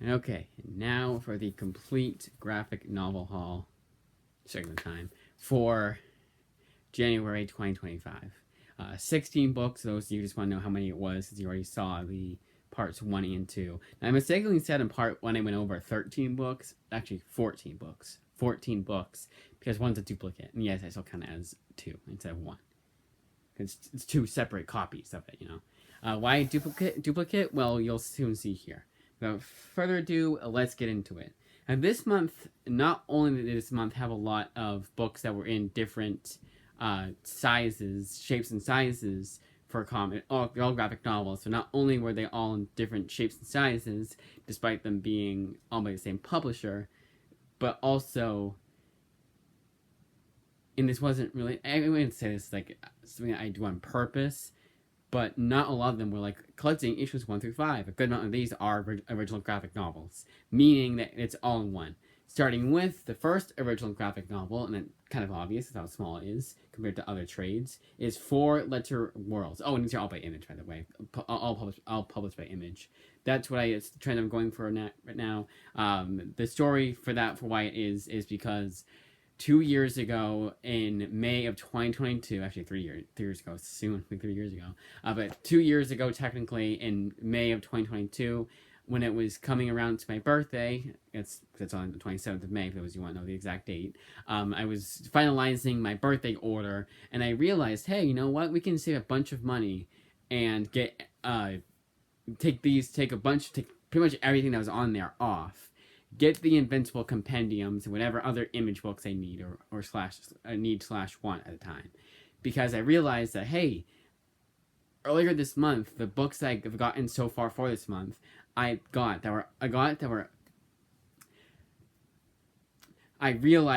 Okay, now for the complete graphic novel haul, second time, for January 2025. 16 books, those you just want to know how many it was, since you already saw the parts 1 and 2. Now, I mistakenly said in part 1 I went over 13 books, actually 14 books. 14 books, because one's a duplicate. And yes, I still count it as 2 instead of 1. It's 2 separate copies of it, you know. Why duplicate? Well, you'll soon see here. Without further ado, let's get into it. And this month, not only did this month have a lot of books that were in different sizes, shapes and sizes for all graphic novels. So not only were they all in different shapes and sizes, despite them being all by the same publisher, but also, and this wasn't really, I wouldn't say this like something I do on purpose, but not a lot of them were like collecting issues 1 through 5. A good amount of these are original graphic novels, meaning that it's all in one. Starting with the first original graphic novel, and it's kind of obvious how small it is compared to other trades, is 4 Letter Worlds. Oh, and these are all by Image, by the way. All published by Image. That's what it's the trend I'm going for right now. The story for why it is because 2 years ago, in May of 2022, actually 3 years ago, soon, like 3 years ago, but 2 years ago, technically, in May of 2022, when it was coming around to my birthday, it's on the 27th of May, for those you want to know the exact date, I was finalizing my birthday order, and I realized, hey, you know what, we can save a bunch of money, and take pretty much everything that was on there off, get the Invincible Compendiums and whatever other Image books I need or want at a time. Because I realized that, hey, earlier this month, the books I've gotten so far for this month, I realized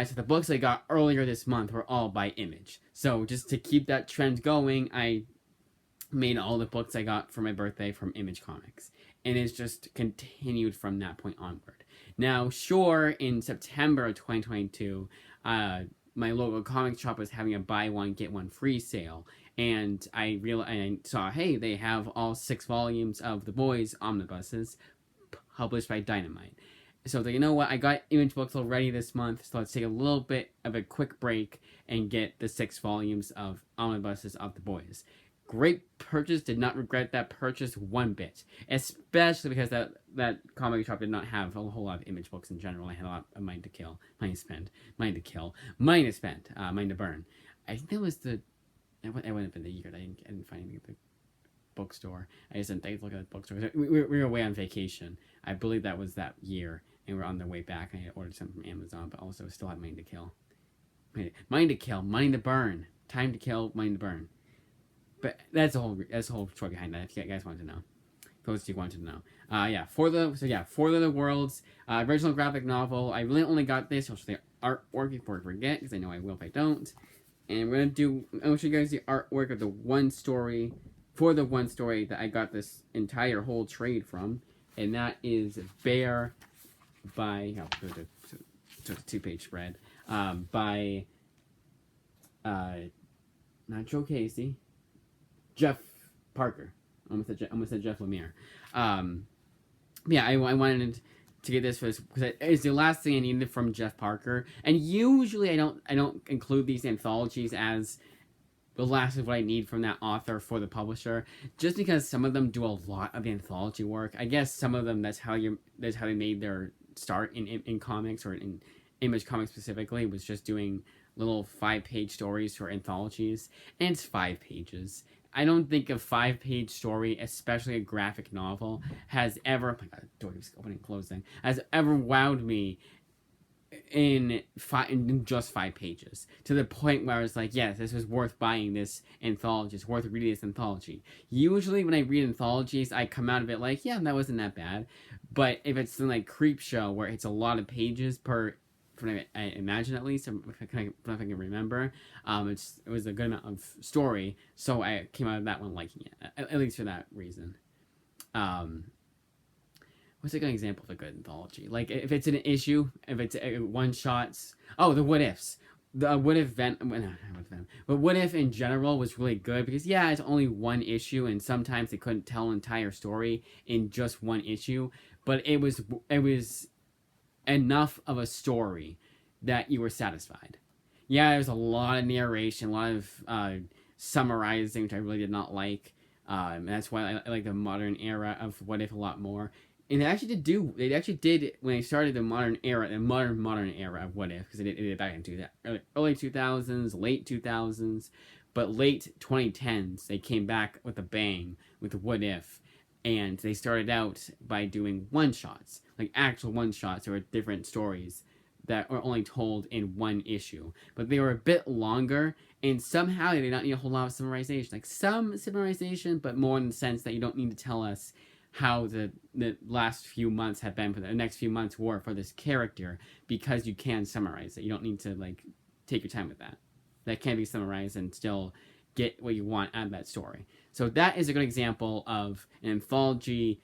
that the books I got earlier this month were all by Image. So just to keep that trend going, I made all the books I got for my birthday from Image Comics. And it's just continued from that point onward. Now, sure, in September of 2022, my local comic shop was having a buy one, get one free sale. And I saw, hey, they have all 6 volumes of The Boys omnibuses published by Dynamite. So you know what, I got Image books already this month, so let's take a little bit of a quick break and get the 6 volumes of omnibuses of The Boys. Great purchase, did not regret that purchase one bit. Especially because that comic shop did not have a whole lot of Image books in general. I had a lot of money to burn. I think that was it wouldn't have been the year. I didn't find anything at the bookstore. I just didn't look at the bookstore. We were away on vacation. I believe that was that year, and we were on the way back. I had ordered something from Amazon, but also still had money to kill. Money to burn. Time to kill, money to burn. But that's the whole story behind that. If you guys wanted to know, those you wanted to know. For the Worlds, original graphic novel. I really only got this. I'll show the artwork before I forget, because I know I will if I don't. And I'll show you guys the artwork of the one story that I got this entire whole trade from, and that is Bear by a 2-page spread by not Joe Casey. Jeff Parker. I almost said Jeff Lemire. I wanted to get this because it's the last thing I needed from Jeff Parker. And usually I don't include these anthologies as the last of what I need from that author for the publisher, just because some of them do a lot of anthology work. I guess some of them that's how they made their start in comics, or in Image Comics specifically, was just doing little 5-page stories for anthologies, and it's 5 pages. I don't think a 5-page story, especially a graphic novel, has ever, door keeps opening and closing, has ever wowed me in just 5 pages, to the point where I was like, yes, this was worth buying this anthology, it's worth reading this anthology. Usually when I read anthologies, I come out of it like, yeah, that wasn't that bad. But if it's something like Creepshow, where it's a lot of pages per, I imagine at least, if I can remember, it was a good amount of story, so I came out of that one liking it, at least for that reason. What's a good example of a good anthology? Like, if it's an issue, if it's one-shots, the What Ifs. The What If but What If in general was really good, because it's only one issue, and sometimes they couldn't tell an entire story in just one issue. but it was enough of a story that you were satisfied. Yeah, there's a lot of narration, a lot of summarizing, which I really did not like. That's why I like the modern era of What If a lot more. And they actually did when they started the modern era, the modern era of What If, because they did it back in early 2000s, late 2000s, but late 2010s they came back with a bang with What If, and they started out by doing one shots, like actual one shots or different stories that are only told in one issue, but they were a bit longer, and somehow they did not need a whole lot of summarization, like some summarization, but more in the sense that you don't need to tell us how the last few months have been, for the next few months were for this character, because you can summarize it. You don't need to like take your time with that. That can be summarized and still get what you want out of that story. So that is a good example of an anthology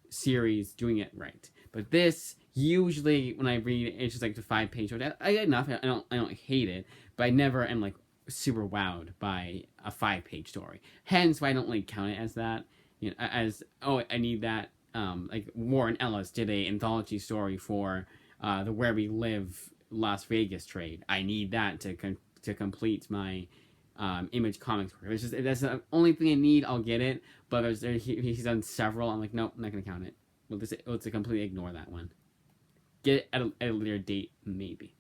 series doing it right. But this, usually when I read it, it's just like the 5-page. I get enough. I don't hate it, but I never am like super wowed by a 5-page story. Hence why I don't like count it as that. You know, as I need that. Like Warren Ellis did a anthology story for the Where We Live Las Vegas trade. I need that to complete my Image Comics work. It's just, that's the only thing I need. I'll get it. But he's done several. I'm like, nope, I'm not gonna count it. Let's completely ignore that one. Get it at a later date, maybe.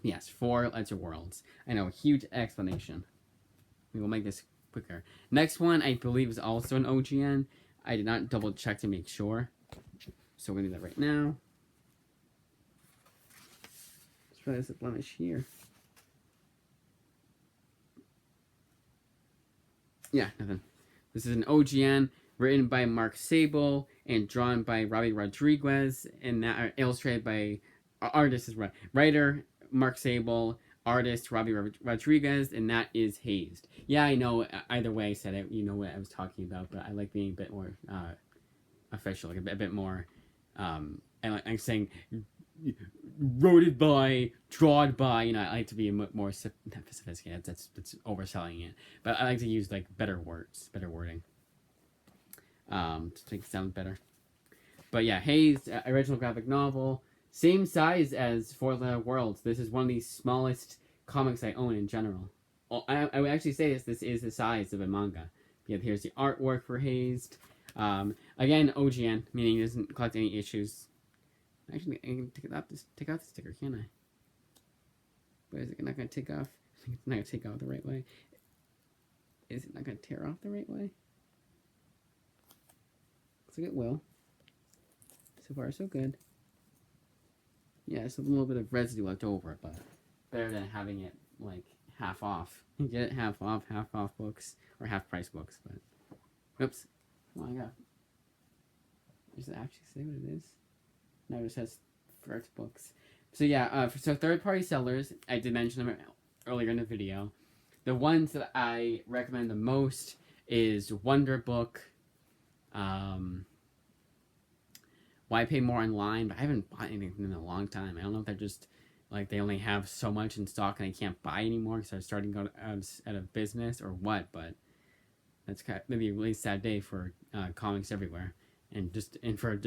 Yes, 4 Ledger Worlds. I know, a huge explanation. We will make this quicker. Next one, I believe, is also an OGN. I did not double check to make sure. So we're going to do that right now. Let's try this blemish here. Yeah, nothing. This is an OGN written by Mark Sable and drawn by Robbie Rodriguez, and illustrated by writer Mark Sable, artist Robbie Rodriguez, and that is Hazed. Yeah, I know. Either way I said it, you know what I was talking about, but I like being a bit more official, like a bit more. And I'm saying wrote by, drawn by. You know, I like to be more sophisticated. That's overselling it, but I like to use like better wording. To make it sound better. But yeah, Hazed, original graphic novel, same size as For the Worlds. This is one of the smallest comics I own in general. I would actually say this is the size of a manga. Yeah, here's the artwork for Hazed. Again, OGN, meaning it doesn't collect any issues. Actually, I can take off the sticker, can't I? But is it not going to take off? I think it's not going to take off the right way. Is it not going to tear off the right way? Looks like it will. So far, so good. Yeah, it's a little bit of residue left over, but better than having it like half off. You get it half off books, or half price books, but oops. Oh my god. Does it actually say what it is? No, it just says first books. So yeah, so third-party sellers, I did mention them earlier in the video. The ones that I recommend the most is Wonder Book. Why Pay More Online? But I haven't bought anything from them in a long time. I don't know if they're just like they only have so much in stock and I can't buy anymore because they're starting to go out of business or what. But that's maybe a really sad day for comics everywhere, and for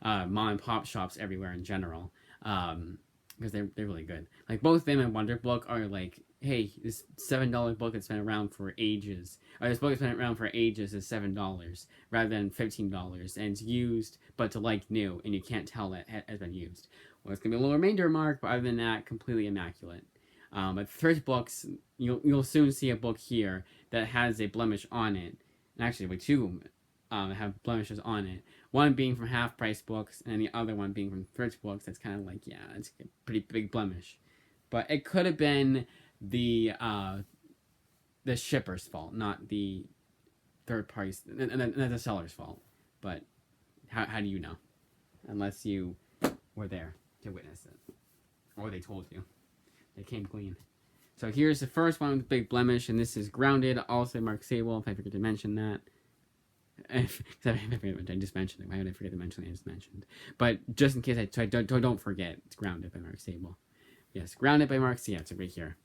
mom and pop shops everywhere in general. Because they're really good. Like both them and Wonder Book are like, hey, this $7 book that's been around for ages, or this book that's been around for ages is $7 rather than $15, and it's used but to like new, and you can't tell it has been used. Well, it's gonna be a little remainder mark, but other than that, completely immaculate. But thrift books, you'll soon see a book here that has a blemish on it. And actually, with two have blemishes on it. One being from half price books, and the other one being from thrift books. That's kind of like, yeah, it's a pretty big blemish. But it could have been the shipper's fault, not the third party, the seller's fault. But how do you know? Unless you were there to witness it, or they told you. They came clean. So here's the first one with the big blemish, and this is Grounded, also Mark Sable, if I forget to mention that. I just mentioned it. Why would I forget to mention it? I just mentioned. But just in case I don't forget, it's Grounded by Mark Sable. Yes, Grounded by Mark Sable. Yeah, it's right here.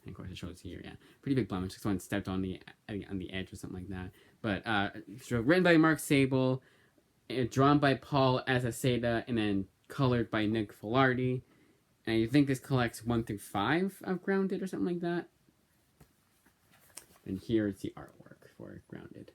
And of course, it shows here. Yeah, pretty big blemish. Someone stepped on the edge or something like that. But so written by Mark Sable, drawn by Paul Azaceta, and then colored by Nick Filardi. And I think this collects 1 through 5 of Grounded or something like that. And here's the artwork for Grounded.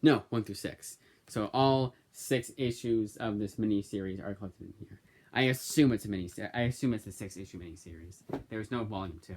No, 1 through 6. So all 6 issues of this miniseries are collected in here. I assume it's a miniseries. I assume it's a 6-issue miniseries. There was no volume 2.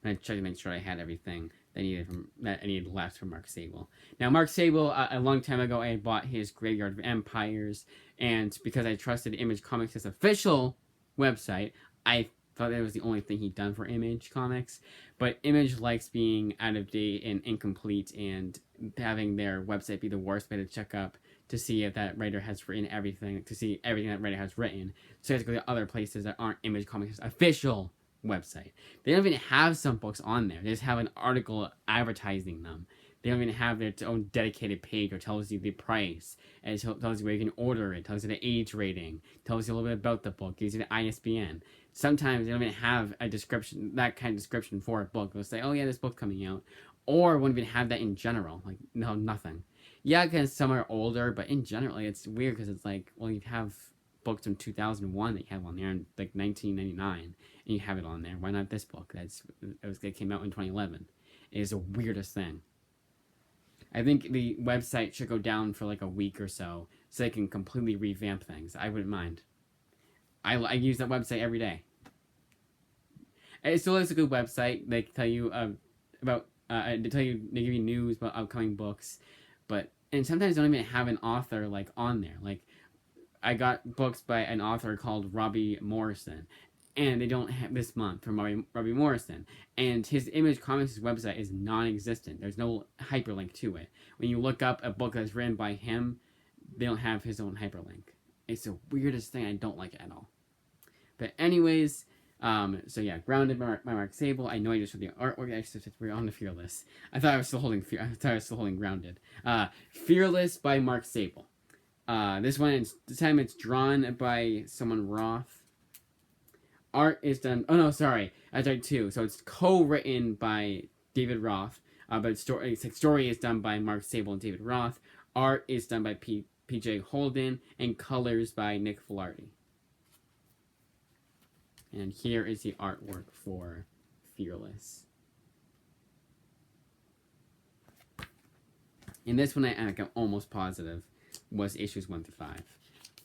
And I tried to make sure I had everything that I needed left from Mark Sable. Now, Mark Sable, a long time ago, I had bought his Graveyard of Empires, and because I trusted Image Comics' official website, I thought that was the only thing he'd done for Image Comics. But Image likes being out of date and incomplete, and having their website be the worst way to check up to see if that writer has written everything, to see everything that writer has written. So you have to go to other places that aren't Image Comics' official website. They don't even have some books on there. They just have an article advertising them. They don't even have their own dedicated page or tells you the price, and it tells you where you can order it, tells you the age rating, tells you a little bit about the book, gives you the ISBN. Sometimes they don't even have a description, that kind of description for a book. They'll say, oh yeah, this book's coming out. Or won't even have that in general. Like, no, nothing. Yeah, because some are older, but in general, it's weird because it's like, well, you have books from 2001 that you have on there in like 1999, and you have it on there. Why not this book? It came out in 2011. It is the weirdest thing. I think the website should go down for like a week or so they can completely revamp things. I wouldn't mind. I use that website every day. It still is a good website. They tell you about they give you news about upcoming books, and sometimes they don't even have an author like on there. Like, I got books by an author called Robbie Morrison, and they don't have this month from Robbie Morrison, and his Image Comics website is non-existent. There's no hyperlink to it. When you look up a book that's written by him, they don't have his own hyperlink. It's the weirdest thing. I don't like it at all. But anyways, so yeah, Grounded by Mark Sable. I know I just showed the artwork. We're on the Fearless. I thought I was still holding Grounded. Fearless by Mark Sable. This time it's drawn by someone Roth. Art is done. Oh no, sorry, I tried 2. So it's co-written by David Roth. But story is done by Mark Sable and David Roth. Art is done by PJ Holden, and colors by Nick Filardi. And here is the artwork for Fearless. And this one, I'm almost positive, was issues 1 through 5.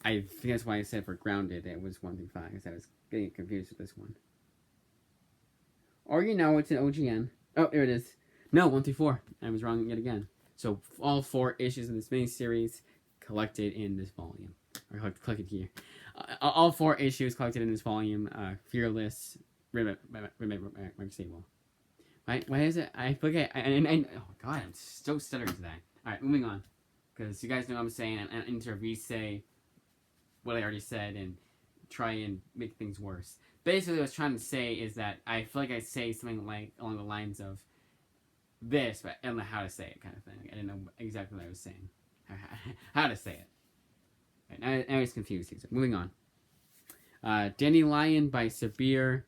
I think that's why I said for Grounded it was 1 through 5, because I was getting confused with this one. Or, it's an OGN. Oh, there it is. No, 1 through 4. I was wrong yet again. So, all 4 issues in this miniseries collected in this volume. Or collected here. All 4 issues collected in this volume. Fearless, written by Mark Sable. Right? Why is it? I forget. Oh, God, I'm so stuttering today. Alright, moving on. Because you guys know what I'm saying. I need to re-say what I already said and try and make things worse. Basically, what I was trying to say is that I feel like I say something like along the lines of this, but I don't know how to say it, kind of thing. I didn't know exactly what I was saying. How to say it. Right, now it's confused. So moving on. Dandelion by Sabir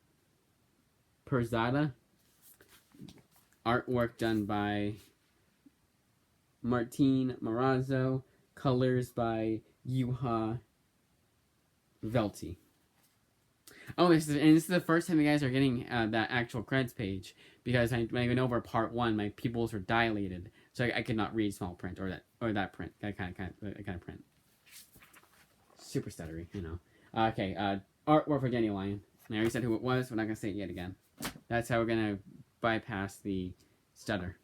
Perzada. Artwork done by Martin Marazzo. Colors by Juha Velti. Oh, this is the first time you guys are getting that actual credits page, because when I went over part 1, my pupils were dilated, so I could not read small print or that print, that kind of print. Super stuttery, Okay, artwork for Dandelion. I already said who it was. We're not gonna say it yet again. That's how we're gonna bypass the stutter.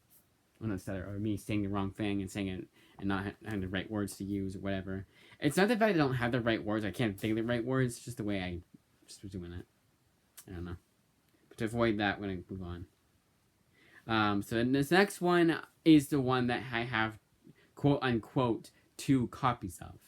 Well, not stutter, or me saying the wrong thing and saying it and not having the right words to use or whatever. It's not the fact I don't have the right words. I can't think of the right words. It's just the way I just was doing it. I don't know. But to avoid that, we're going to move on. So this next one is the one that I have, quote unquote, 2 copies of.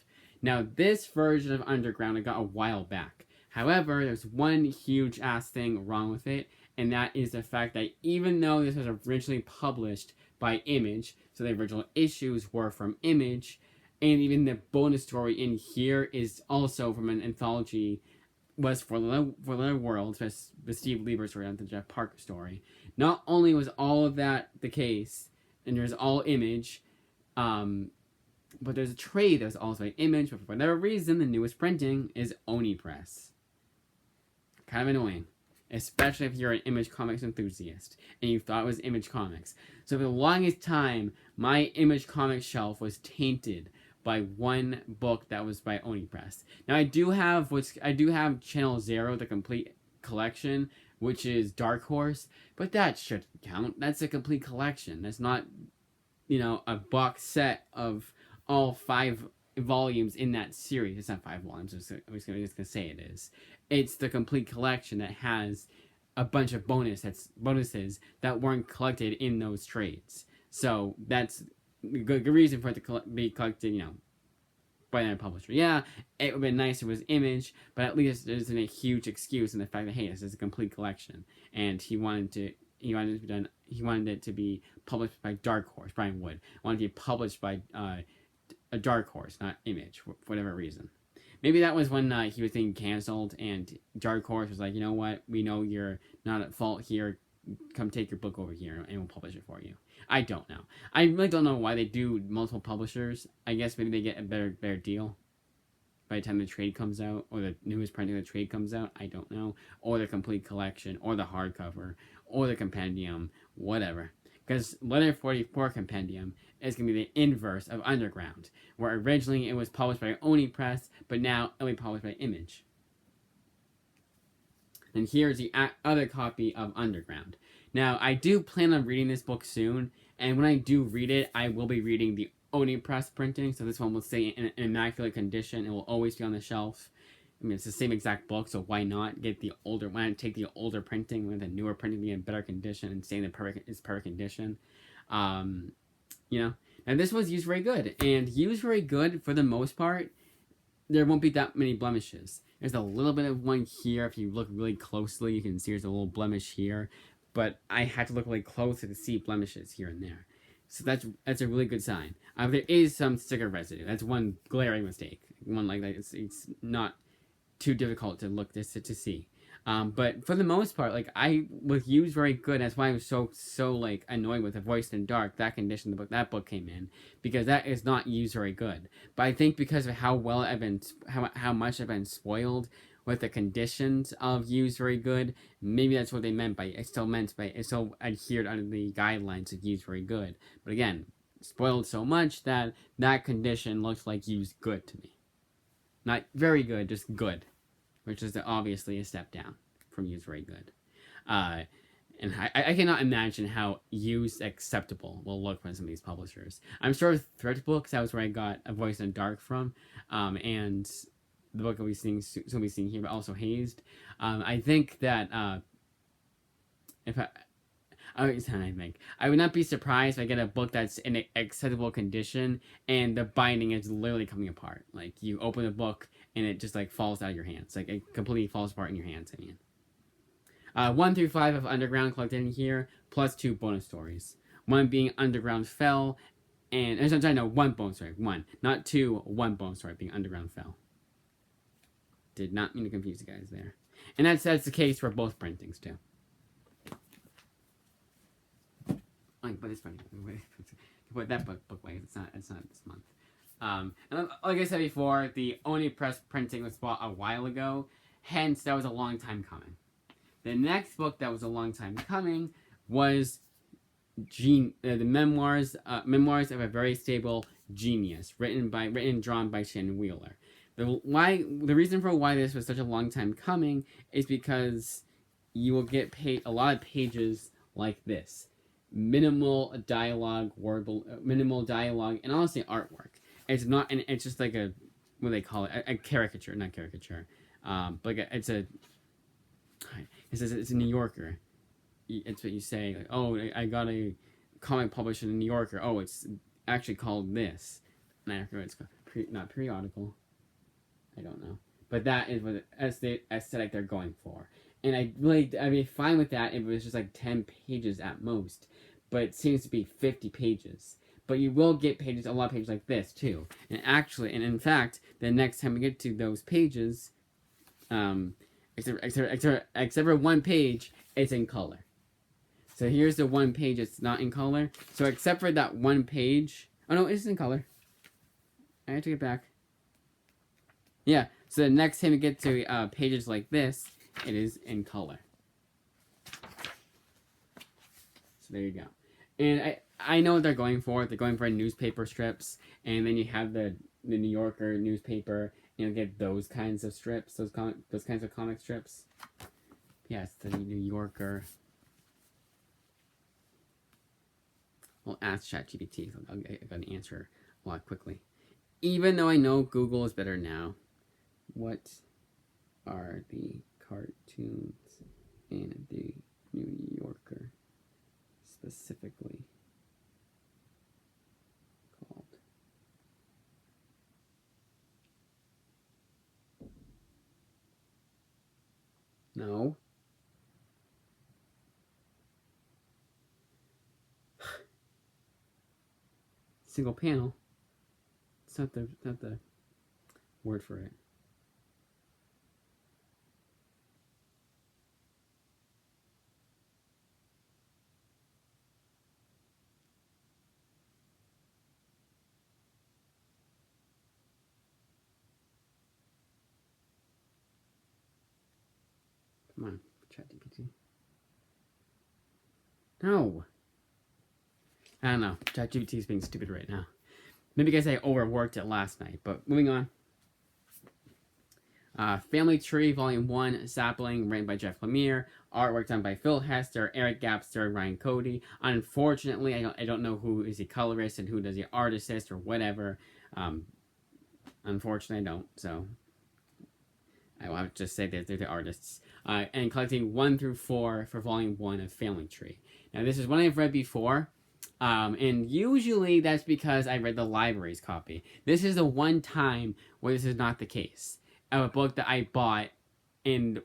Now, this version of Underground I got a while back. However, there's one huge ass thing wrong with it, and that is the fact that even though this was originally published by Image, so the original issues were from Image, and even the bonus story in here is also from an anthology was for Little Worlds, the Steve Lieber story and the Jeff Parker story. Not only was all of that the case, and there's all Image, but there's a trade that was also an Image, but for whatever reason, the newest printing is Oni Press. Kind of annoying. Especially if you're an Image Comics enthusiast, and you thought it was Image Comics. So for the longest time, my Image Comics shelf was tainted by one book that was by Oni Press. Now I do have Channel Zero, the complete collection, which is Dark Horse, but that shouldn't count. That's a complete collection. That's not, a box set of all 5 volumes in that series. It's not 5 volumes. I was just gonna say it is. It's the complete collection that has a bunch of bonuses that weren't collected in those trades. So that's a good reason for it to be collected, by another publisher. Yeah, it would have been nice if it was Image, but at least there isn't a huge excuse in the fact that, hey, this is a complete collection, and he wanted it to be published by Dark Horse. Brian Wood wanted to be published by a Dark Horse, not Image, for whatever reason. Maybe that was when he was being canceled, and Dark Horse was like, you know what, we know you're not at fault here, come take your book over here, and we'll publish it for you. I don't know. I really don't know why they do multiple publishers. I guess maybe they get a better deal by the time the trade comes out, or the newest printing of the trade comes out. I don't know. Or the complete collection, or the hardcover, or the compendium, whatever. Because Letter 44 Compendium is going to be the inverse of Underground, where originally it was published by Oni Press, but now it'll be published by Image. And here's the other copy of Underground. Now, I do plan on reading this book soon, and when I do read it, I will be reading the Oni Press printing, so this one will stay in immaculate condition. It will always be on the shelf. I mean, it's the same exact book, so why not take the older printing with the newer printing be in better condition and stay in its perfect condition? And this was used very good, and used very good for the most part. There won't be that many blemishes. There's a little bit of one here. If you look really closely, you can see there's a little blemish here, but I had to look really close to see blemishes here and there. So that's a really good sign. There is some sticker residue. That's one glaring mistake. One like that. It's not too difficult to look to see. But for the most part, I was used very good. That's why I was so annoyed with The Voice in the Dark, that condition that book came in, because that is not used very good. But I think because of how much I've been spoiled with the conditions of used very good, maybe that's what they meant by it. It still adhered under the guidelines of used very good. But again, spoiled so much that condition looks like used good to me. Not very good, just good, which is obviously a step down from used very good. And I cannot imagine how used acceptable will look from some of these publishers. I'm sure Threat Books, that was where I got A Voice in the Dark from, and the book that we'll be seeing here, but also Hazed. I think that I would not be surprised if I get a book that's in acceptable condition and the binding is literally coming apart. Like, you open a book and it just falls out of your hands. It completely falls apart in your hands, 1 through 5 of Underground collected in here, plus 2 bonus stories. One being Underground Fell, and one bonus story. One, not 2, 1 bonus story being Underground Fell. Did not mean to confuse you guys there. And that's the case for both printings, too. But it's funny. Put that book away. It's not this month. And like I said before, the Oni Press printing was bought a while ago. Hence, that was a long time coming. The next book that was a long time coming was the Memoirs of a Very Stable Genius, written and drawn by Shannon Wheeler. The reason for why this was such a long time coming is because you will get paid a lot of pages like this. Minimal dialogue, and honestly artwork. It's not, and it's just like what do they call it? A caricature, not caricature. It's a New Yorker. It's what you say. I got a comic published in the New Yorker. Oh, it's actually called this. And I forget what it's called. Not periodical. I don't know. But that is what the aesthetic they're going for. And I'd be fine with that if it was just 10 pages at most. But it seems to be 50 pages. But you will get a lot of pages like this, too. And in fact, the next time we get to those pages, except for one page, it's in color. So here's the one page it's not in color. So except for that one page, oh no, it's in color. I take it back. Yeah. So the next time we get to pages like this, it is in color. So there you go. And I know what they're going for. They're going for newspaper strips, and then you have the New Yorker newspaper. You know, get those kinds of strips, those kinds of comic strips. Yes, the New Yorker. I'll ask ChatGPT. I'll get an answer a lot quickly. Even though I know Google is better now. What are the cartoons in the New Yorker specifically called? No. Single panel. It's not the word for it. Come on, ChatGPT. No. I don't know. ChatGPT is being stupid right now. Maybe because I overworked it last night. But moving on. Family Tree Volume One, Sapling, written by Jeff Lemire. Artwork done by Phil Hester, Eric Gapster, and Ryan Cody. Unfortunately, I don't know who is the colorist and who does the artist or whatever. Unfortunately, I don't. So I will have to just say that they're the artists. And collecting 1 through 4 for Volume 1 of Family Tree. Now, this is one I've read before. And usually that's because I read the library's copy. This is the one time where this is not the case. Of a book that I bought, and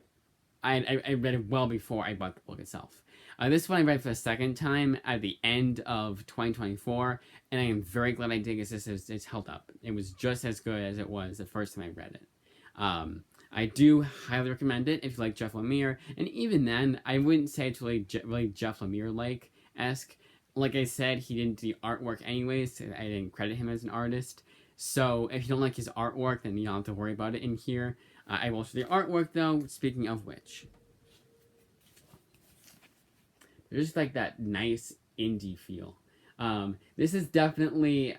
I read it well before I bought the book itself. This one I read for the second time at the end of 2024, and I am very glad I did because it's held up. It was just as good as it was the first time I read it. I do highly recommend it if you like Jeff Lemire, and even then, I wouldn't say it's really Jeff Lemire-esque. Like I said, he didn't do the artwork anyways, so I didn't credit him as an artist. So if you don't like his artwork, then you don't have to worry about it in here. I will show the artwork though, speaking of which. There's just like that nice indie feel. This is definitely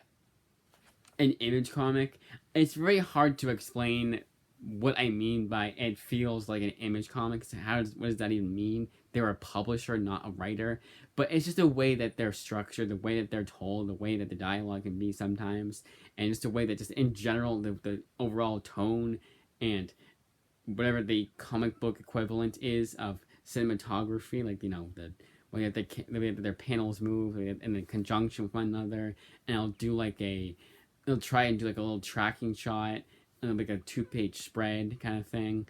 an image comic. It's very hard to explain what I mean by it feels like an image comic. So what does that even mean? They're a publisher, not a writer. But it's just the way that they're structured, the way that they're told, the way that the dialogue can be sometimes, and just the way that just in general, the overall tone and whatever the comic book equivalent is of cinematography, like, you know, the way that their panels move in the conjunction with one another, and they'll try and do like a little tracking shot, and like a 2-page spread kind of thing.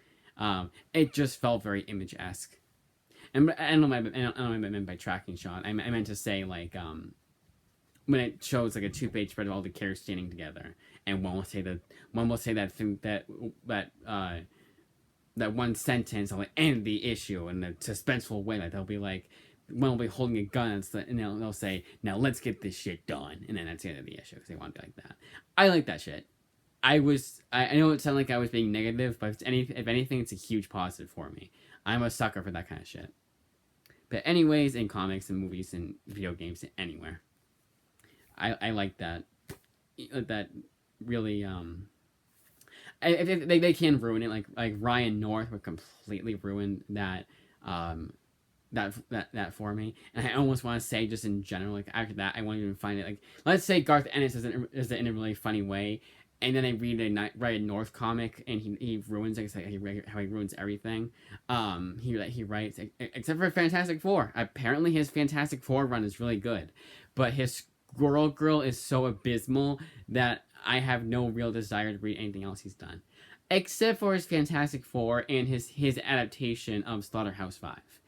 It just felt very image-esque. And I don't know what I meant by tracking shot. I meant to say, like, when it shows like a 2-page spread of all the characters standing together, and one will say that thing that one sentence will end the issue in a suspenseful way. Like they'll be like, one will be holding a gun, and they'll say, "Now let's get this shit done," and then that's the end of the issue because they want to be like that. I like that shit. I know it sounded like I was being negative, but if anything, it's a huge positive for me. I'm a sucker for that kind of shit. But anyways, in comics and movies and video games and anywhere, I like that. That really they can ruin it. Like Ryan North would completely ruin that that for me. And I almost want to say, just in general, like after that, I won't even find it. Like, let's say Garth Ennis is in a really funny way, and then I read a Ryan North comic, and he ruins it. It's like how he ruins everything. He writes, except for Fantastic Four. Apparently, his Fantastic Four run is really good, but his Squirrel Girl is so abysmal that I have no real desire to read anything else he's done, except for his Fantastic Four and his adaptation of Slaughterhouse-Five.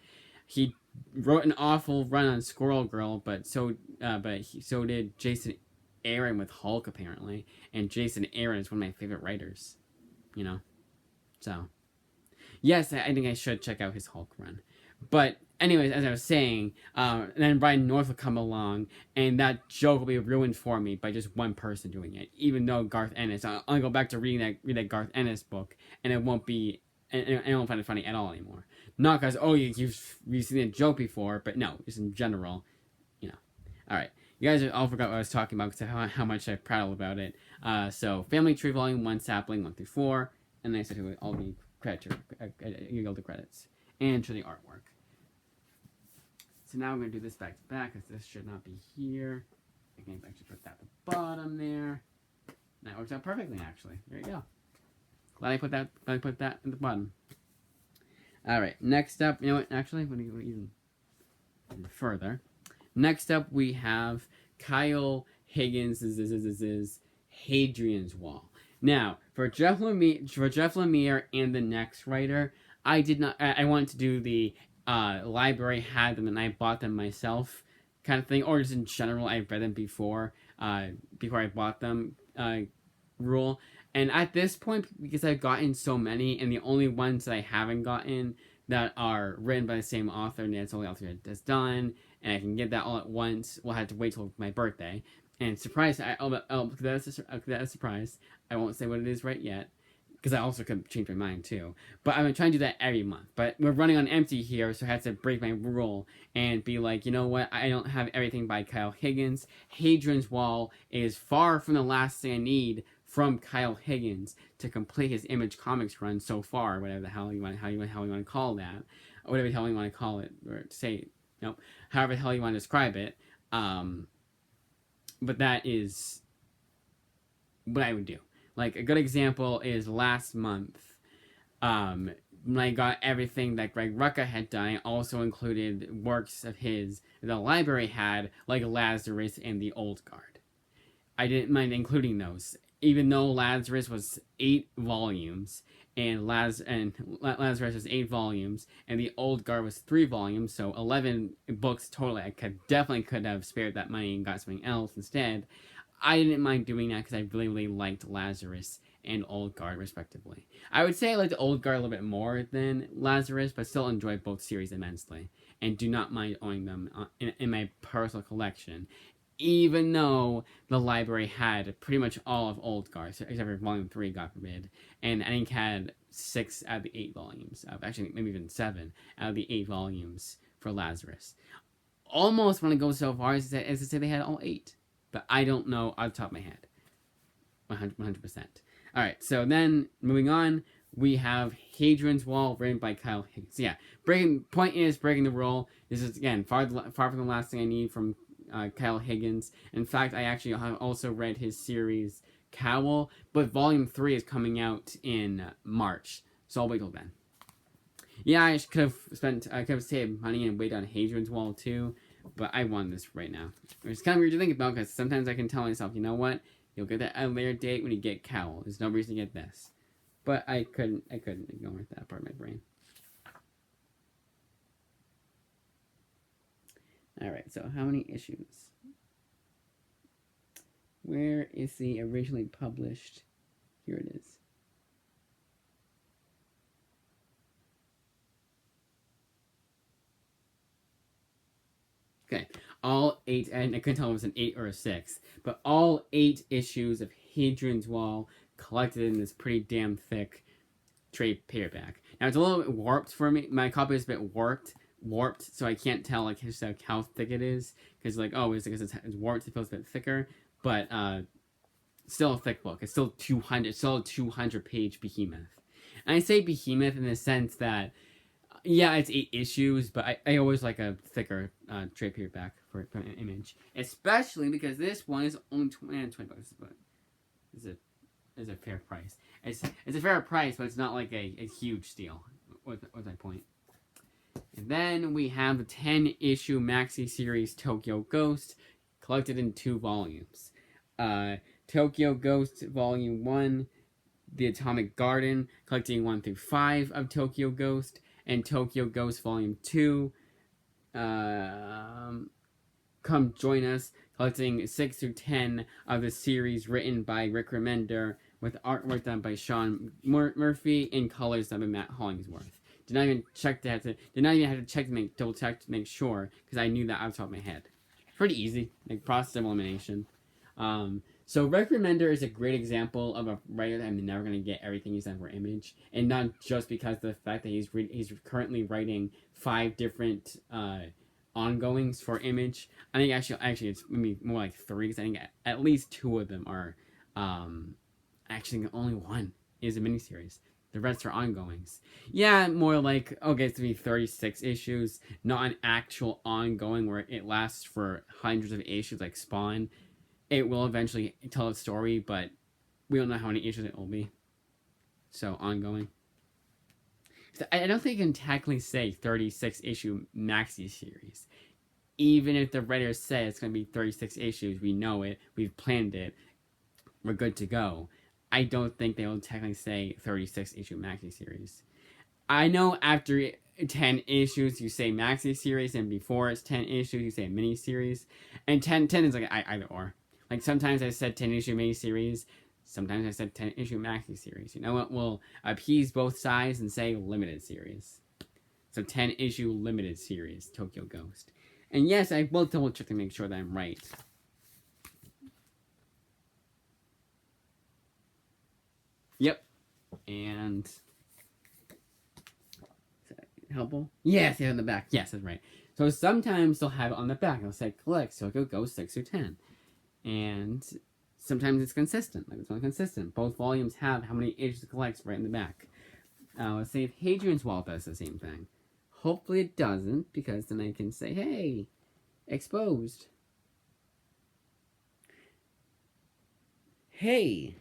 He wrote an awful run on Squirrel Girl, but so did Jason Aaron with Hulk, apparently. And Jason Aaron is one of my favorite writers, you know? So, Yes, I think I should check out his Hulk run. But anyways, as I was saying, then Brian North will come along, and that joke will be ruined for me by just one person doing it. Even though Garth Ennis, I'll go back to read that Garth Ennis book, and it won't be, and I won't find it funny at all anymore. Not because you've seen a joke before, but no, just in general, you know. All right, you guys all forgot what I was talking about because how much I prattle about it. So Family Tree Volume One, Sapling 1 through 4, and then I said it would all be you go the credits and to the artwork. So now I'm going to do this back to back because this should not be here. I can actually put that at the bottom there. That works out perfectly, actually. There you go. Glad I put that at the bottom. All right. Next up, you know what? Actually, let me go even further. Next up, we have Kyle Higgins' Hadrian's Wall. Now, for Jeff Lemire and the next writer, I wanted to do the library had them and I bought them myself kind of thing, or just in general, I've read them before I bought them rule. And at this point, because I've gotten so many, and the only ones that I haven't gotten that are written by the same author, and that's the only author that's done, and I can get that all at once, we'll have to wait till my birthday. And surprise, that's a surprise. I won't say what it is right yet, because I also could change my mind too. But I'm trying to do that every month. But we're running on empty here, so I have to break my rule and be like, you know what? I don't have everything by Kyle Higgins. Hadrian's Wall is far from the last thing I need from Kyle Higgins to complete his Image Comics run so far, whatever the hell you want to call that, or whatever the hell you want to call it, or say, however the hell you want to describe it. But that is what I would do. Like, a good example is last month, when I got everything that Greg Rucka had done, I also included works of his the library had, like Lazarus and the Old Guard. I didn't mind including those, even though Lazarus was 8 volumes, and Lazarus was 8 volumes, and the Old Guard was 3 volumes, so 11 books total. I definitely could have spared that money and got something else instead. I didn't mind doing that because I really, really liked Lazarus and Old Guard, respectively. I would say I liked Old Guard a little bit more than Lazarus, but still enjoyed both series immensely, and do not mind owning them in my personal collection, even though the library had pretty much all of Old Guard, except for Volume 3, God forbid, and I think had 6 out of the 8 volumes, actually maybe even 7 out of the 8 volumes for Lazarus. Almost want to go so far as to say they had all 8. But I don't know off the top of my head. 100%. Alright, so then, moving on, we have Hadrian's Wall, written by Kyle Higgins. So yeah, breaking the rule. This is, again, far from the last thing I need from Kyle Higgins. In fact, I actually have also read his series, Cowl, but Volume 3 is coming out in March. So I'll wait till then. Yeah, I could have saved money and waited on Hadrian's Wall too. But I want this right now. It's kind of weird to think about because sometimes I can tell myself, you know what? You'll get that at a later date when you get Cowl. There's no reason to get this. But I couldn't ignore that part of my brain. Alright, so how many issues? Where is the originally published? Here it is. Okay, all 8, and I couldn't tell if it was an 8 or a 6, but all 8 issues of Hadrian's Wall collected in this pretty damn thick trade paperback. Now, it's a little bit warped for me. My copy is a bit warped, so I can't tell like how thick it is, because it's because it's warped, it feels a bit thicker, but still a thick book. It's still a 200-page behemoth. And I say behemoth in the sense that, yeah, it's 8 issues, but I always like a thicker trade paperback for an Image, especially because this one is only $20, but is a fair price. It's a fair price, but it's not like a huge steal. What's my point? And then we have the 10-issue maxi series Tokyo Ghost, collected in 2 volumes. Tokyo Ghost Volume 1, The Atomic Garden, collecting 1 through 5 of Tokyo Ghost, and Tokyo Ghost Volume 2, Come Join Us, collecting 6 through 10 of the series written by Rick Remender, with artwork done by Sean Murphy and colors done by Matt Hollingsworth. Did not even have to check to double check to make sure, because I knew that off the top of my head. Pretty easy, like process of elimination. So Rick Remender is a great example of a writer that I'm never going to get everything he's done for Image, and not just because of the fact that he's currently writing 5 different ongoings for Image. I think actually it's maybe more like 3, because I think at least 2 of them are actually only 1 is a miniseries. The rest are ongoings. Yeah, more like, okay, it's going to be 36 issues, not an actual ongoing where it lasts for hundreds of issues like Spawn. It will eventually tell a story, but we don't know how many issues it will be. So, ongoing. So I don't think you can technically say 36 issue maxi series. Even if the writers say it's going to be 36 issues, we know it, we've planned it, we're good to go. I don't think they will technically say 36 issue maxi series. I know after 10 issues you say maxi series, and before it's 10 issues you say mini series. And 10 is like either or. Like sometimes I said 10 issue mini series, sometimes I said 10 issue maxi series. You know what? We'll appease both sides and say limited series. So 10 issue limited series, Tokyo Ghost. And yes, I will double check to make sure that I'm right. Yep. And is that helpful? Yes, yeah, on the back. Yes, that's right. So sometimes they'll have it on the back. It'll say collect Tokyo Ghost 6 through 10. And sometimes it's consistent. Like it's not consistent. Both volumes have how many issues it collects right in the back. Let's see if Hadrian's Wall does the same thing. Hopefully it doesn't, because then I can say, hey, exposed. Hey,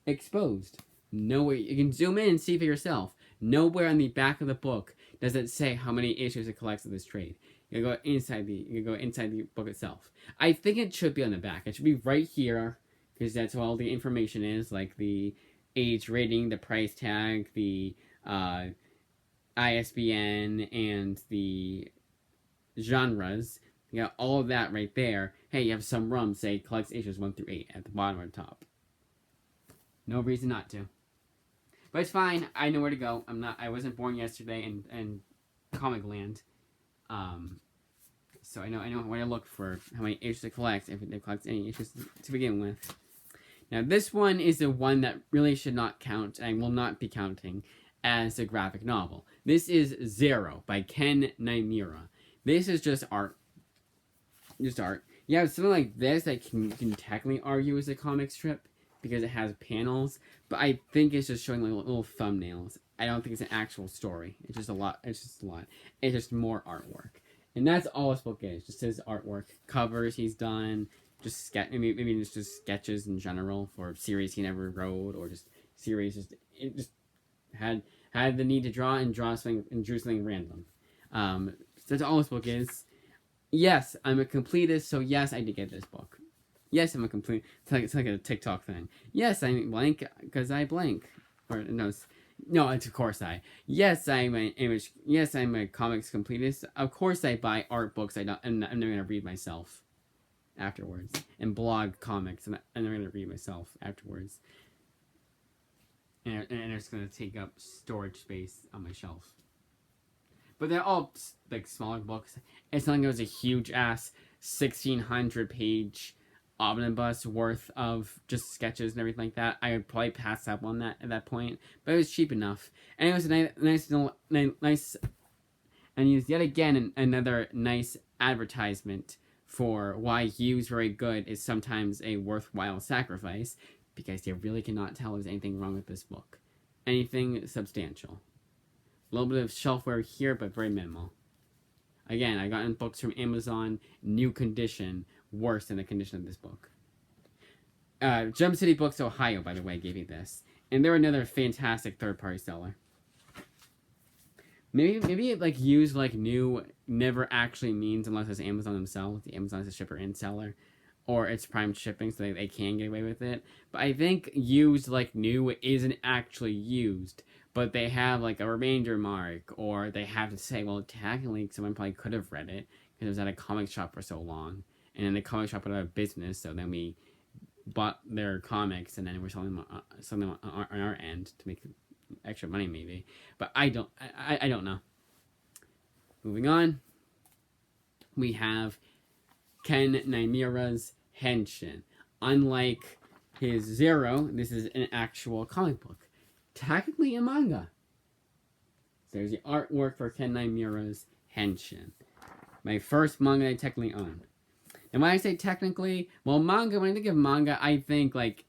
exposed. Nowhere, you can zoom in and see for yourself. Nowhere on the back of the book does it say how many issues it collects of this trade. You go inside the book itself. I think it should be on the back. It should be right here, because that's where all the information is, like the age rating, the price tag, the ISBN, and the genres. You got all of that right there. Hey, you have some rum, say collects issues 1 through 8 at the bottom or the top. No reason not to. But it's fine. I know where to go. I wasn't born yesterday in Comic Land. So I know where to look for how many issues it collects, if it collects any issues to begin with. Now this one is the one that really should not count, and I will not be counting, as a graphic novel. This is Zero by Ken Niimura. This is just art. Just art. Yeah, something like this I can technically argue is a comic strip, because it has panels, but I think it's just showing like little thumbnails. I don't think it's an actual story. It's just a lot. It's just more artwork. And that's all this book is. Just his artwork. Covers he's done. Just maybe it's just sketches in general for series he never wrote, or just series it just had the need to draw and drew something random. So that's all this book is. Yes, I'm a completist, so yes, I did get this book. Yes, I'm a complete. It's like a TikTok thing. Yes, I'm blank because I blank. Or no, it's of course I. Yes, I'm an image. Yes, I'm a comics completist. Of course, I buy art books. I'm never gonna read myself afterwards, and blog comics, and I'm never gonna read myself afterwards. And it's gonna take up storage space on my shelf. But they're all like smaller books. It's not like it was a huge ass 1,600 page omnibus worth of just sketches and everything like that. I would probably pass up on that at that point, but it was cheap enough, and it was a nice, and used yet again another nice advertisement for why Hugh's very good is sometimes a worthwhile sacrifice, because you really cannot tell there's anything wrong with this book, anything substantial. A little bit of shelf wear here, but very minimal. Again, I gotten books from Amazon, new condition, worse than the condition of this book. Gem City Books Ohio, by the way, gave me this. And they're another fantastic third-party seller. Maybe it like used like new never actually means, unless it's Amazon themselves. The Amazon is a shipper and seller. Or it's prime shipping, so they can get away with it. But I think used like new isn't actually used. But they have like a remainder mark, or they have to say, well, technically someone probably could have read it because it was at a comic shop for so long, and then the comic shop went out of business, so then we bought their comics and then we're selling them on our end to make extra money maybe. But I don't know. Moving on, we have Ken Niimura's Henshin. Unlike his Zero, this is an actual comic book. Technically a manga. So there's the artwork for Ken Niimura's Henshin. My first manga I technically owned. And when I say technically, well, manga, when I think of manga, I think like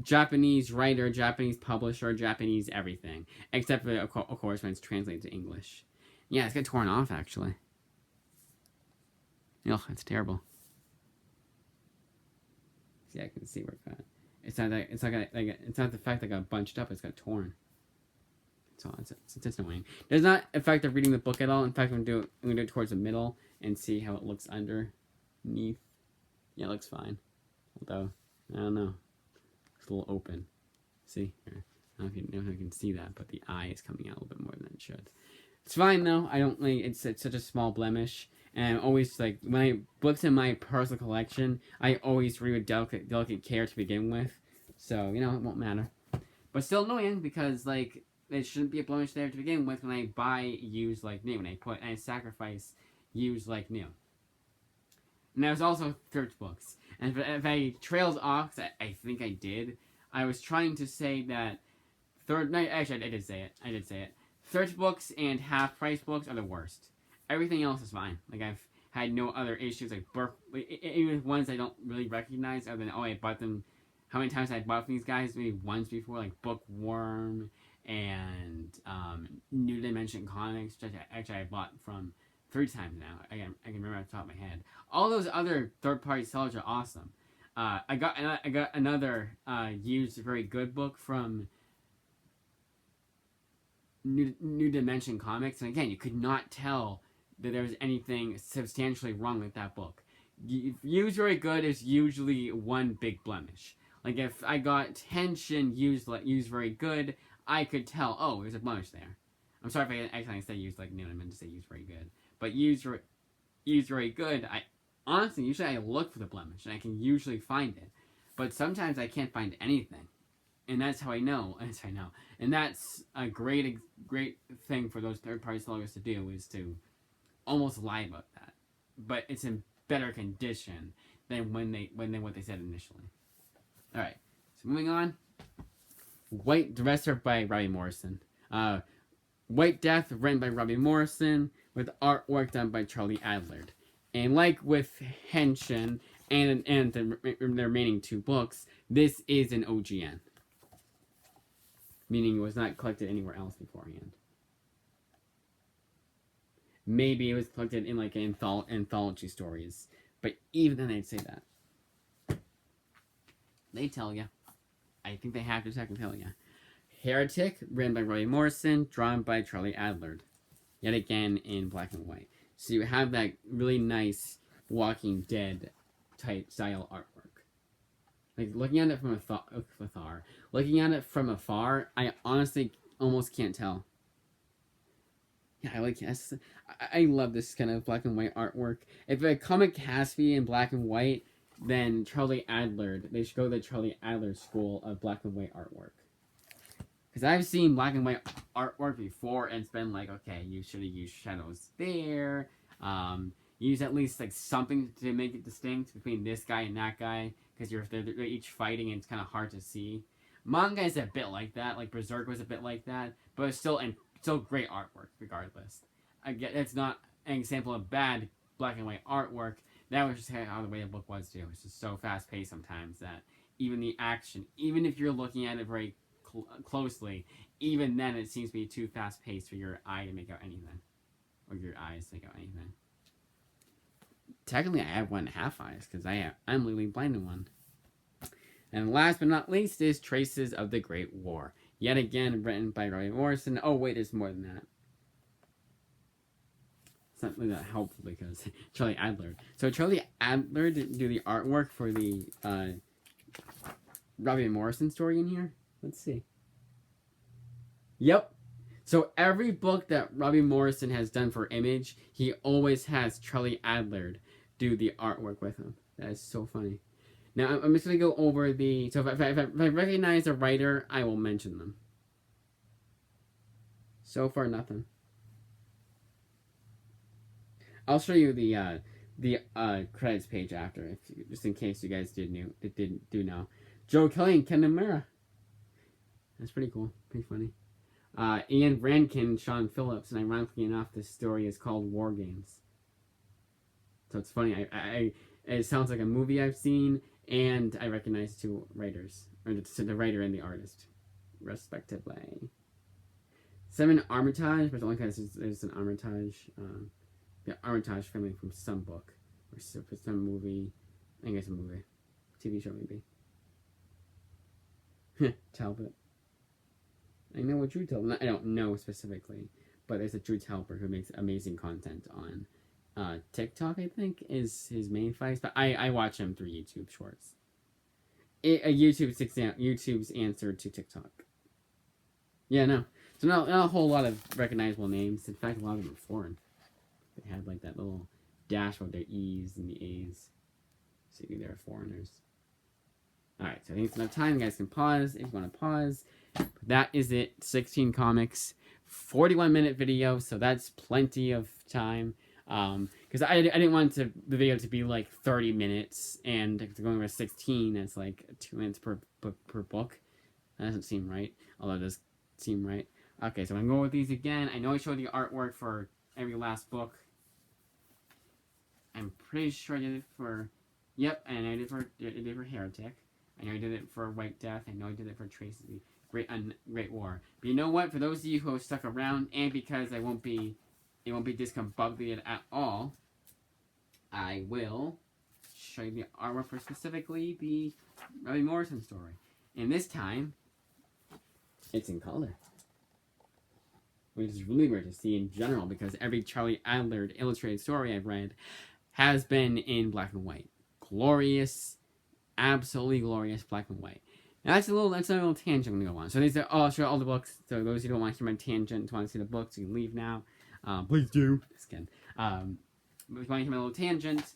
Japanese writer, Japanese publisher, Japanese everything. Except for, of course, when it's translated to English. Yeah, it's got torn off, actually. Ugh, it's terrible. See, I can see where it got. It's not the fact that it got bunched up, it's got torn. So it's just annoying. It does not affect reading the book at all. In fact, I'm going to do it towards the middle and see how it looks underneath. Yeah, it looks fine. Although, I don't know. It's a little open. See? Here. I don't know if you can see that, but the eye is coming out a little bit more than it should. It's fine though. I don't like it's such a small blemish. And I'm always like, when I books in my personal collection, I always read with delicate care to begin with. So, you know, it won't matter. But still annoying because, like, there shouldn't be a blemish there to begin with when I buy used like new. When I sacrifice used like new. And there's also thrift books. And if I trailed off, I think I did, I was trying to say that actually, I did say it. Thrift books and half-price books are the worst. Everything else is fine. Like, I've had no other issues, like, even ones I don't really recognize, other than, I bought them, how many times I bought from these guys? Maybe once before, like, Bookworm and New Dimension Comics, which actually I bought from 3 times now. I can remember off the top of my head. All those other third-party sellers are awesome. I got another used very good book from New Dimension Comics, and again, you could not tell that there was anything substantially wrong with that book. Used very good is usually one big blemish. Like if I got Henshin used very good, I could tell, there's a blemish there. I'm sorry if I accidentally said used like new, I meant to say used very good. But used very good, usually I look for the blemish, and I can usually find it. But sometimes I can't find anything. And that's how I know. And that's a great thing for those third-party sellers to do, is to almost lie about that. But it's in better condition than what they said initially. Alright, so moving on. White Dresser by Robbie Morrison. White Death, written by Robbie Morrison, with artwork done by Charlie Adlard. And like with Henshin and the remaining 2 books, this is an OGN. Meaning it was not collected anywhere else beforehand. Maybe it was collected in like anthology stories. But even then they'd say that. They tell you. I think they have to second tell you. Heretic, written by Roy Morrison, drawn by Charlie Adlard. Yet again in black and white. So you have that really nice Walking Dead type style artwork. Like, looking at it from afar, I honestly almost can't tell. Yeah, I love this kind of black and white artwork. If a comic has to be in black and white, then Charlie Adlard, they should go to the Charlie Adlard school of black and white artwork. Because I've seen black and white artwork before, and it's been like, okay, you should have used shadows there. Use at least like something to make it distinct between this guy and that guy, because they're each fighting and it's kind of hard to see. Manga is a bit like that, like Berserk was a bit like that, but it's still great artwork regardless. It's not an example of bad black and white artwork. That was just how the way the book was too. It's just so fast paced sometimes that even the action, even if you're looking at it very closely, even then it seems to be too fast paced for your eye to make out anything, or your eyes to make out anything. Technically, I have 1.5 eyes because I'm legally blind in one. And last but not least is Traces of the Great War. Yet again, written by Roy Morrison. Oh wait, there's more than that. It's not really that helpful because Charlie Adlard. So Charlie Adlard did do the artwork for the Robbie Morrison story in here. Let's see. Yep. So every book that Robbie Morrison has done for Image, he always has Charlie Adlard do the artwork with him. That is so funny. Now I'm just gonna go over the. So if I recognize a writer, I will mention them. So far, nothing. I'll show you the credits page after, if just in case you guys didn't know. Joe Kelly and Ken Niimura. That's pretty cool, pretty funny. Ian Rankin, Sean Phillips, and ironically enough, this story is called War Games. So it's funny. It sounds like a movie I've seen, and I recognize two writers, or the writer and the artist, respectively. Simon Armitage, but the only because there's an Armitage, the Armitage family from some book or some movie. I think it's a movie, TV show maybe. Talbot. I know what Drew Talbot. I don't know specifically, but there's a Drew Talbot who makes amazing content on TikTok. I think is his main fight, but I watch him through YouTube Shorts. YouTube's answer to TikTok. Yeah, no. So not a whole lot of recognizable names. In fact, a lot of them are foreign. They had like that little dash with their E's and the A's. So they're foreigners. Alright, so I think it's enough time. You guys can pause if you want to pause. But that is it. 16 comics. 41-minute video, so that's plenty of time. Because I didn't want the video to be like 30 minutes. And if they're going with 16, that's like 2 minutes per book. That doesn't seem right. Although it does seem right. Okay, so I'm going to go with these again. I know I showed the artwork for every last book. I'm pretty sure I did it for... Yep, and I did it for Heretic. I know I did it for White Death. I know I did it for Tracy. Great War. But you know what? For those of you who have stuck around, and because it won't be discombobulated at all, I will show you the artwork for specifically the Robbie Morrison story. And this time, it's in color. Which is really weird to see in general, because every Charlie Adler illustrated story I've read has been in black and white. Glorious, absolutely glorious black and white. Now that's a little tangent I'm gonna go on. So these are I'll show all the books. So those who don't want to hear my tangent, want to see the books, you can leave now. Please do. Just kidding. But if you want to hear my little tangent,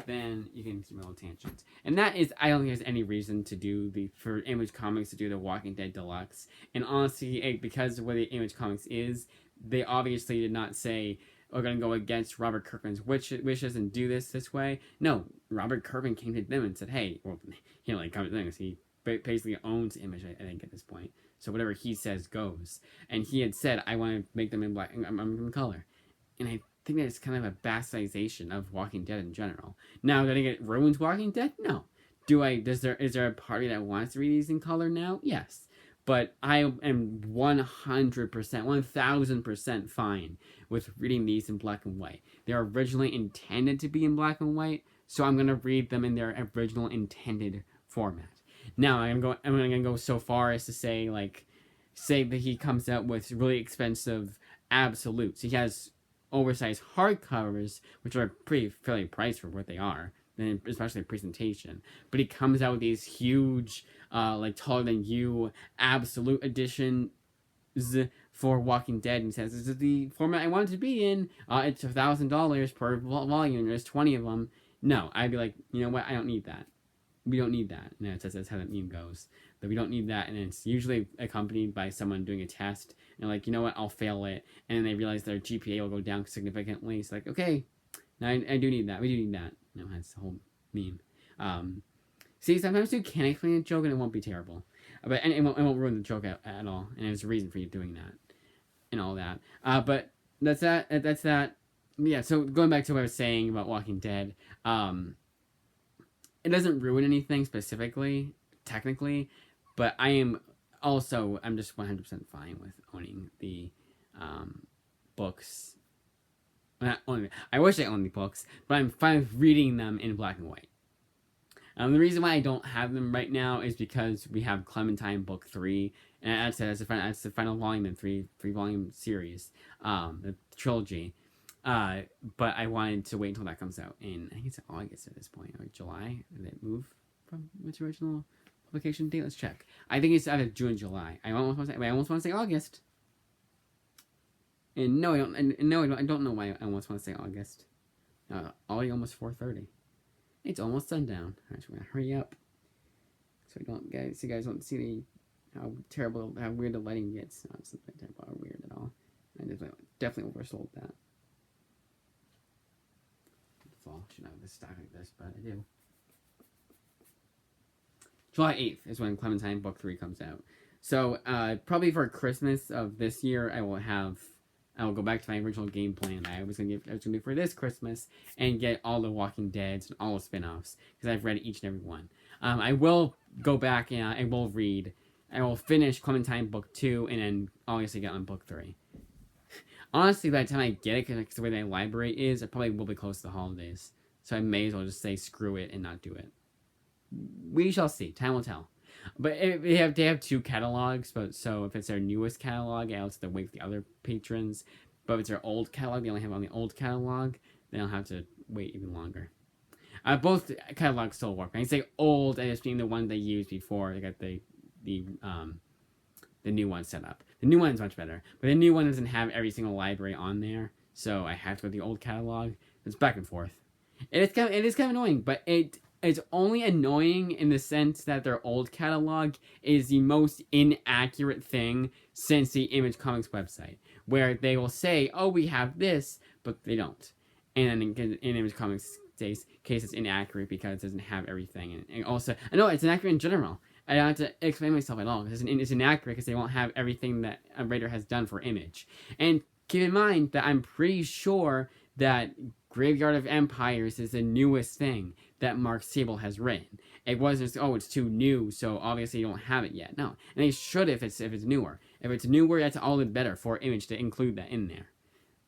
then you can see my little tangent. And that is, I don't think there's any reason to do for Image Comics to do the Walking Dead Deluxe. And honestly, because of what the Image Comics is, they obviously did not say, we're going to go against Robert Kirkman's wishes and do this way. No, Robert Kirkman came to them and said, hey, well, he like come to things. He basically owns Image, I think, at this point. So whatever he says goes. And he had said, I want to make them in black, I'm in color. And I think that's kind of a bastardization of Walking Dead in general. Now, do I think it ruins Walking Dead? No. Is there a party that wants to read these in color now? Yes. But I am 100%, 1000% fine with reading these in black and white. They're originally intended to be in black and white, so I'm going to read them in their original intended format. Now, I'm gonna go so far as to say that he comes out with really expensive absolutes. He has oversized hardcovers, which are fairly priced for what they are, and especially presentation. But he comes out with these huge, taller than you absolute editions for Walking Dead, and says this is the format I want it to be in. It's $1,000 per volume. There's 20 of them. No, I'd be like, you know what? I don't need that. We don't need that. No, that's how that meme goes. That we don't need that, and it's usually accompanied by someone doing a test, and like, you know what, I'll fail it, and then they realize their GPA will go down significantly. It's like, okay, now I do need that. We do need that. No, that's the whole meme. See, sometimes you can explain a joke and it won't be terrible, but and it won't ruin the joke at all, and there's a reason for you doing that, and all that. But that's that. Yeah. So going back to what I was saying about Walking Dead, it doesn't ruin anything specifically, technically, but I'm just 100% fine with owning the books. Not owning, I wish I owned the books, but I'm fine with reading them in black and white. The reason why I don't have them right now is because we have Clementine Book 3, and that's the final volume in three-volume series, the trilogy. But I wanted to wait until that comes out in, I think it's August at this point, or July. Did it move from its original publication date? Let's check. I think it's either June or July. I almost want to say August. And no, I don't. And no, I don't know why I almost want to say August. Already almost 4:30. It's almost sundown. I'm just gonna hurry up so you guys don't see how weird the lighting gets. Not something terrible or weird at all. I definitely oversold that. Fall should not have this stack like this, but I do. July 8th is when Clementine Book 3 comes out. So probably for Christmas of this year, I will go back to my original game plan I was gonna do for this Christmas and get all the Walking Deads and all the spin-offs because I've read each and every one. I will go back and I will read. I will finish Clementine Book 2 and then obviously get on Book 3. Honestly, by the time I get it, because the way my library is, it probably will be close to the holidays. So I may as well just say screw it and not do it. We shall see. Time will tell. But they have 2 catalogs, so if it's their newest catalog, I'll have to wait for the other patrons. But if it's their old catalog, they only have on the old catalog, then I'll have to wait even longer. Both catalogs still work. When I say old, I just mean the one they used before they got the new one set up. The new one's much better, but the new one doesn't have every single library on there, so I have to go to the old catalog. It's back and forth. It is kind of annoying, but it's only annoying in the sense that their old catalog is the most inaccurate thing since the Image Comics website, where they will say, "Oh, we have this," but they don't. And in Image Comics case, it's inaccurate because it doesn't have everything. And also, I know it's inaccurate in general. I don't have to explain myself at all because it's inaccurate because they won't have everything that a writer has done for Image. And keep in mind that I'm pretty sure that Graveyard of Empires is the newest thing that Mark Sable has written. It wasn't just, it's too new, so obviously you don't have it yet. No, and they should if it's newer. If it's newer, that's all the better for Image to include that in there.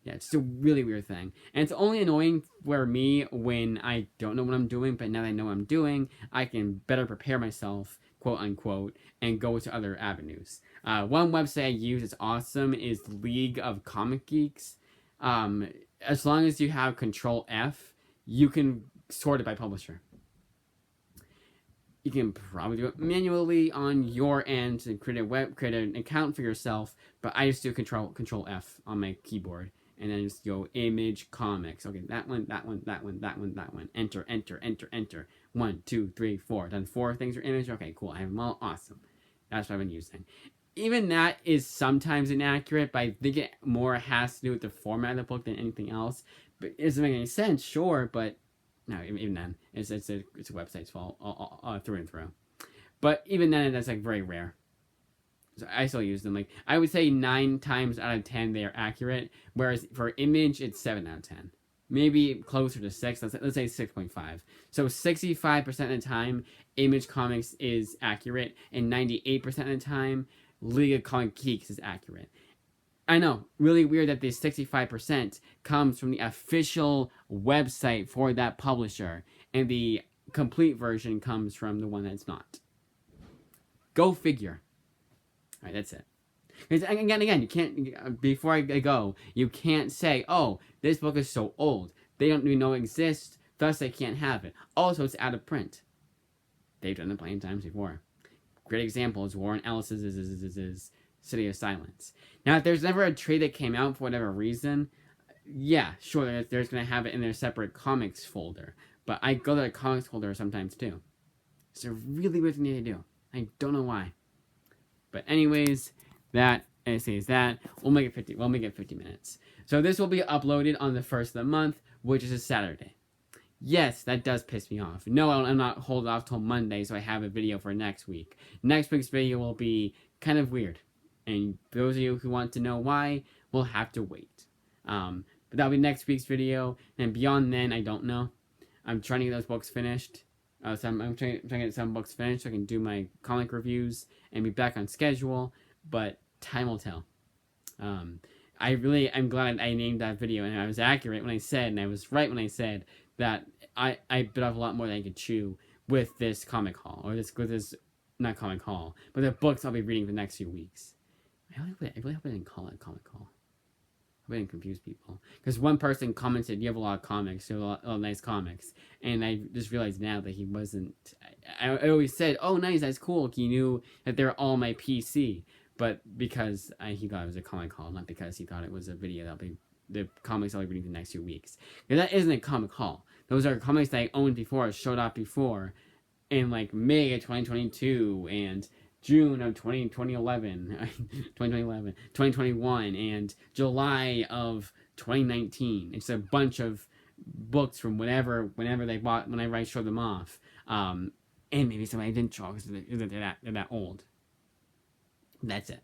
Yeah, it's a really weird thing. And it's only annoying for me when I don't know what I'm doing, but now that I know what I'm doing, I can better prepare myself, quote unquote, and go to other avenues. One website I use that's awesome is League of Comic Geeks. As long as you have Control F, you can sort it by publisher. You can probably do it manually on your end and create an account for yourself, but I just do Control F on my keyboard. And then just go Image Comics. Okay, that one. Enter. 1, 2, 3, 4. Done 4 things for Image. Okay, cool. I have them all. Awesome. That's what I've been using. Even that is sometimes inaccurate, but I think it more has to do with the format of the book than anything else. But it doesn't make any sense, sure, but no, even then, it's a website's fault through and through. But even then, that's very rare. So I still use them. I would say 9 times out of 10 they are accurate, whereas for Image it's 7 out of 10, maybe closer to 6. Let's say 6.5. So 65% of the time Image Comics is accurate, and 98% of the time League of Comic Geeks is accurate. I know, really weird that the 65% comes from the official website for that publisher, and the complete version comes from the one that's not. Go figure. Alright, that's it. Again, you can't, before I go, you can't say, oh, this book is so old, they don't even know it exists, thus they can't have it. Also, it's out of print. They've done it plenty of times before. Great example is Warren Ellis's City of Silence. Now, if there's never a trade that came out for whatever reason, yeah, sure, there's going to have it in their separate comics folder. But I go to the comics folder sometimes, too. It's a really weird thing to do. I don't know why. But anyways, that is that. We'll make it 50 minutes. So this will be uploaded on the 1st of the month, which is a Saturday. Yes, that does piss me off. No, I'm not holding off till Monday, so I have a video for next week. Next week's video will be kind of weird. And those of you who want to know why, will have to wait. But that'll be next week's video. And beyond then, I don't know. I'm trying to get those books finished. So I'm trying to get some books finished so I can do my comic reviews and be back on schedule, but time will tell. I'm glad I named that video, and I was accurate when I said, and I was right when I said that I bit off a lot more than I could chew with this comic haul, or with this, not comic haul, but the books I'll be reading for the next few weeks. I really hope I didn't call it a comic haul. I didn't confuse people. Because one person commented, you have a lot of comics, you have a lot of nice comics. And I just realized now that he wasn't... I always said, oh, nice, that's cool. He knew that they're all my PC. But because he thought it was a comic haul, not because he thought it was a video that'll be... the comics I'll be reading the next few weeks. Because that isn't a comic haul. Those are comics that I owned before, showed up before, in like May of 2022 and June of 2011, 2021, and July of 2019. It's a bunch of books from whenever they bought, whenever I showed them off. And maybe some I didn't show because they're that old. That's it.